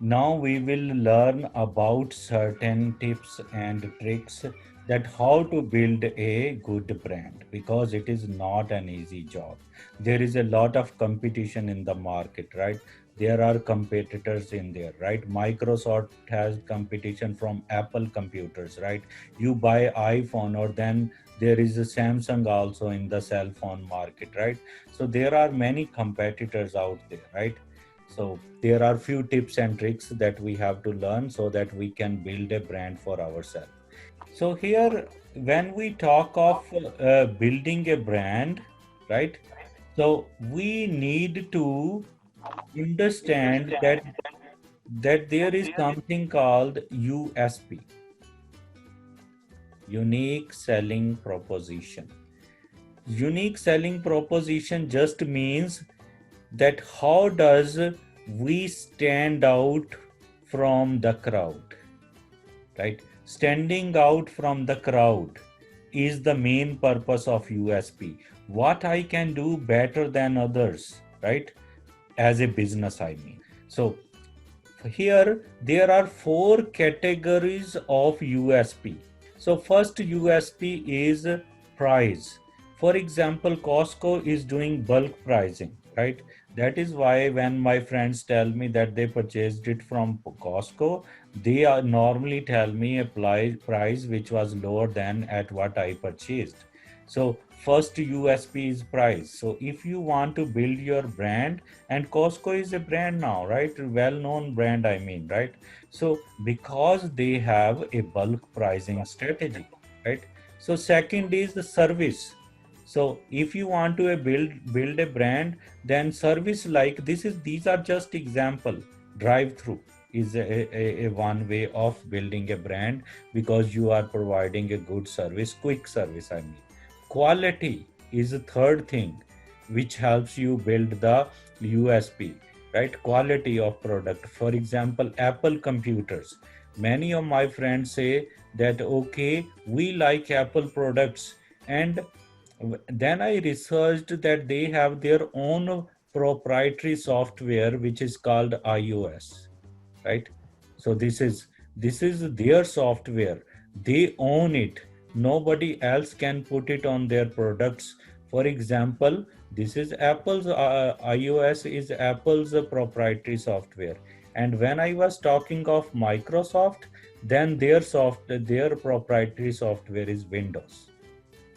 Now we will learn about certain tips and tricks that how to build a good brand, because it is not an easy job. There is a lot of competition in the market, right? There are competitors in there, right? Microsoft has competition from Apple computers, right? You buy iPhone, or then there is a Samsung also in the cell phone market, right? So there are many competitors out there, right? So there are few tips and tricks that we have to learn so that we can build a brand for ourselves. So here, when we talk of building a brand, right? So we need to understand that there is something called USP, unique selling proposition. Unique selling proposition just means that how does we stand out from the crowd, right? Standing out from the crowd is the main purpose of USP. What I can do better than others, right? As a business, I mean. So here there are four categories of USP. So first USP is price. For example, Costco is doing bulk pricing, right? That is why when my friends tell me that they purchased it from Costco, they are normally tell me a price which was lower than at what I purchased. So first USP is price. So if you want to build your brand, and Costco is a brand now, right? Well-known brand, I mean, right? So because they have a bulk pricing strategy, right? So second is the service. So if you want to build a brand, then service like this is these are just example. Drive through is a one way of building a brand, because you are providing a good service, quick service, I mean. Quality is the third thing which helps you build the USP, right? Quality of product. For example, Apple computers. Many of my friends say that, okay, we like Apple products. And then I researched that they have their own proprietary software which is called iOS, right? So this is their software. They own it. Nobody else can put it on their products. For example, this is Apple's iOS is Apple's proprietary software. And when I was talking of Microsoft, then their proprietary software is Windows.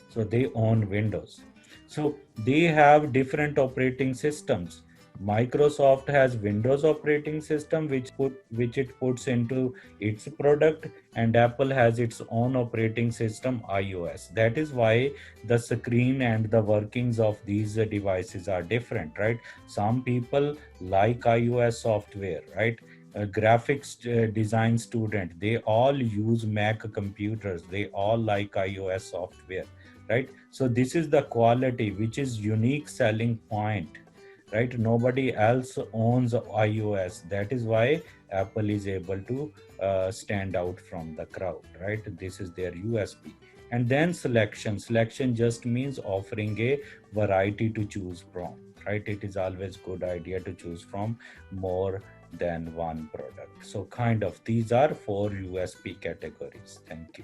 So they own Windows. So they have different operating systems. Microsoft has Windows operating system which it puts into its product, and Apple has its own operating system, iOS. That is why the screen and the workings of these devices are different, right? Some people like iOS software, right? A graphics design student, they all use Mac computers, they all like iOS software, right? So this is the quality which is unique selling point, right? Nobody else owns iOS. That is why Apple is able to stand out from the crowd, right? This is their USP. And then selection just means offering a variety to choose from, right? It is always good idea to choose from more than one product. So kind of these are four USP categories. Thank you.